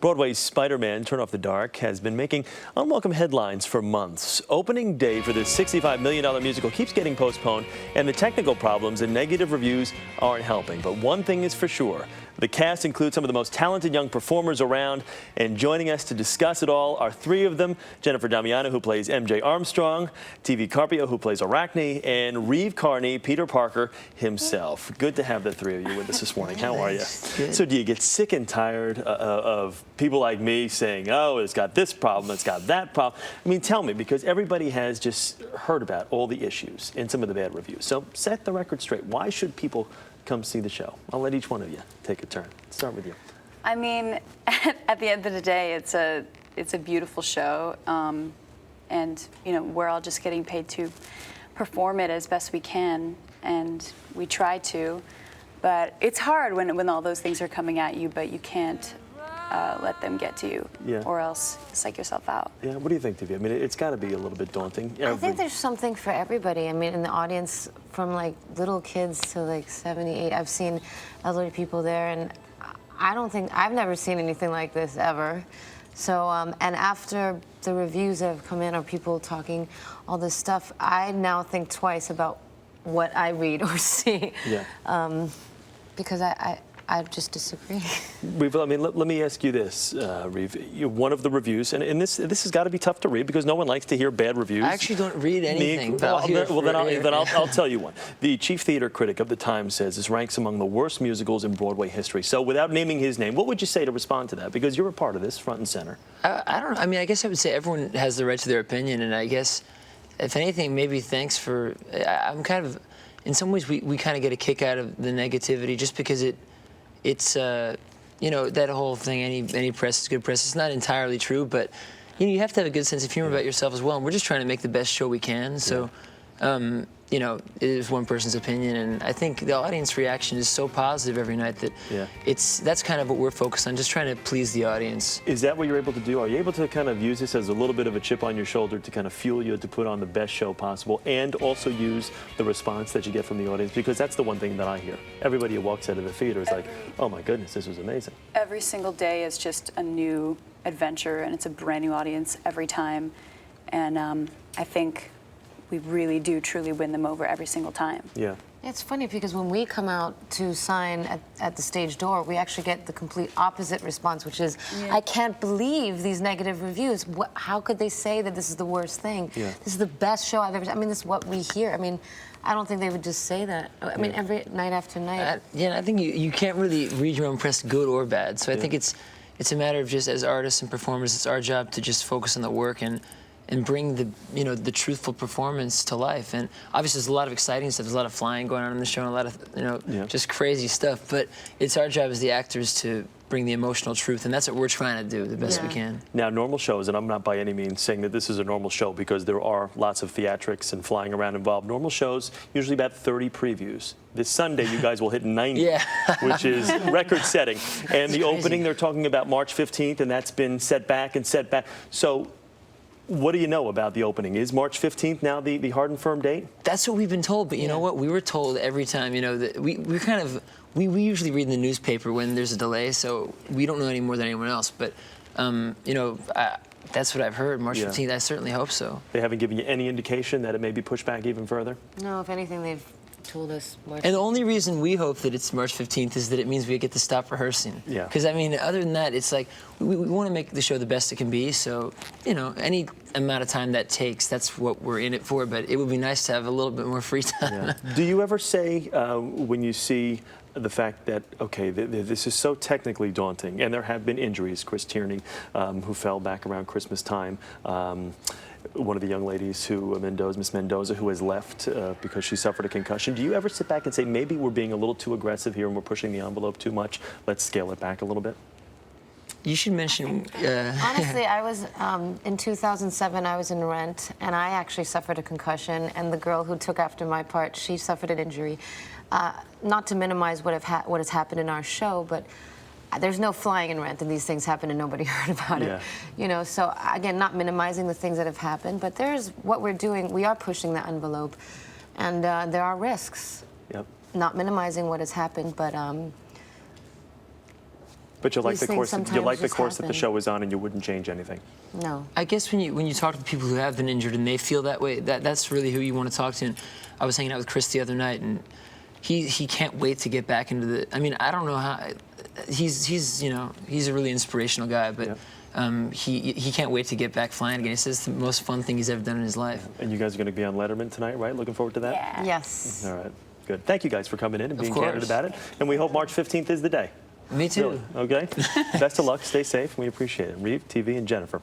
Broadway's Spider-Man, Turn Off the Dark, has been making unwelcome headlines for months. Opening day for this $65 million musical keeps getting postponed, and the technical problems and negative reviews aren't helping. But one thing is for sure. The cast includes some of the most talented young performers around, and joining us to discuss it all are three of them: Jennifer Damiano, who plays MJ Armstrong, T.V. Carpio, who plays Wragge, and Reeve Carney, Peter Parker himself. Good to have the three of you with us this morning. How are you? Good. So do you get sick and tired of people like me saying, oh, it's got this problem, it's got that problem? I mean, tell me, because everybody has just heard about all the issues and some of the bad reviews. So set the record straight. Why should people come see the show? I'll let each one of you take a turn. Start with you. I mean, at the end of the day, it's a beautiful show, and you know, we're all just getting paid to perform it as best we can, and we try to. But it's hard when all those things are coming at you, but you can't let them get to you, or else psych yourself out. Yeah, what do you think, TV? I mean, it's got to be a little bit daunting. I think there's something for everybody. I mean, in the audience, from like little kids to like 78, I've seen elderly people there, and I've never seen anything like this ever. So, and after the reviews that have come in, or people talking all this stuff, I now think twice about what I read or see. Yeah. Because I just disagree. Reeve, I mean, let me ask you this, Reeve. One of the reviews, and this has got to be tough to read because no one likes to hear bad reviews. I actually don't read anything. I'll tell you one. The chief theater critic of the Times says this ranks among the worst musicals in Broadway history. So without naming his name, what would you say to respond to that? Because you're a part of this, front and center. I don't know. I mean, I guess I would say everyone has the right to their opinion, and I guess, if anything, maybe thanks for. I'm kind of, in some ways, we kind of get a kick out of the negativity just because it's you know, that whole thing, any press is good press. It's not entirely true, but you know, you have to have a good sense of humor about yourself as well, and we're just trying to make the best show we can. So you know, it is one person's opinion, and I think the audience reaction is so positive every night that that's kind of what we're focused on, just trying to please the audience. Is that what you're able to do? Are you able to kind of use this as a little bit of a chip on your shoulder to kind of fuel you to put on the best show possible, and also use the response that you get from the audience? Because that's the one thing that I hear. Everybody who walks out of the theater is like, oh my goodness, this was amazing. Every single day is just a new adventure, and it's a brand new audience every time. And I think we really do truly win them over every single time. Yeah. It's funny because when we come out to sign at the stage door, we actually get the complete opposite response, which is, I can't believe these negative reviews. How could they say that this is the worst thing? Yeah. This is the best show I've ever seen. I mean, this is what we hear. I mean, I don't think they would just say that. I mean, every night after night. Yeah, I think you can't really read your own press, good or bad. So I think it's a matter of just, as artists and performers, it's our job to just focus on the work and bring the truthful performance to life. And obviously there's a lot of exciting stuff. There's a lot of flying going on in the show, and a lot of just crazy stuff. But it's our job as the actors to bring the emotional truth, and that's what we're trying to do the best we can. Now, normal shows, and I'm not by any means saying that this is a normal show because there are lots of theatrics and flying around involved. Normal shows, usually about 30 previews. This Sunday, you guys will hit 90, which is record-setting. And the opening, they're talking about March 15th, and that's been set back and set back. So what do you know about the opening? Is March 15th now the hard and firm date? That's what we've been told, but you know what? We were told every time, you know, that we usually read in the newspaper when there's a delay, so we don't know any more than anyone else. But, you know, that's what I've heard, March 15th. I certainly hope so. They haven't given you any indication that it may be pushed back even further? No, if anything, they've told us March 15th. And the only reason we hope that it's March 15th is that it means we get to stop rehearsing. Yeah. Because, I mean, other than that, it's like, we want to make the show the best it can be, so, you know, any amount of time that takes, that's what we're in it for, but it would be nice to have a little bit more free time. Yeah. Do you ever say, when you see the fact that, okay, this is so technically daunting, and there have been injuries, Chris Tierney, who fell back around Christmas time, one of the young ladies Miss Mendoza, who has left because she suffered a concussion. Do you ever sit back and say, maybe we're being a little too aggressive here and we're pushing the envelope too much? Let's scale it back a little bit? You should mention... Honestly, I was, in 2007, I was in Rent, and I actually suffered a concussion, and the girl who took after my part, she suffered an injury. Not to minimize what has happened in our show, but there's no flying in Rent, and these things happen and nobody heard about it. You know, so again, not minimizing the things that have happened, but there's what we're doing. We are pushing the envelope, and there are risks. Not minimizing what has happened, but But you like These the things course. You sometimes like the just course that the happen. show was on, and you wouldn't change anything. No. I guess when you talk to the people who have been injured and they feel that way, that's really who you want to talk to. And I was hanging out with Chris the other night, and he can't wait to get back into the. I mean, I don't know how. He's you know, he's a really inspirational guy, but. Yeah. He can't wait to get back flying again. He says it's the most fun thing he's ever done in his life. And you guys are going to be on Letterman tonight, right? Looking forward to that? Yeah. Yes. All right. Good. Thank you guys for coming in and being course. candid about it. And we hope March 15th is the day. Me too. Really. Okay? Best of luck. Stay safe. We appreciate it. Reeve, TV, and Jennifer.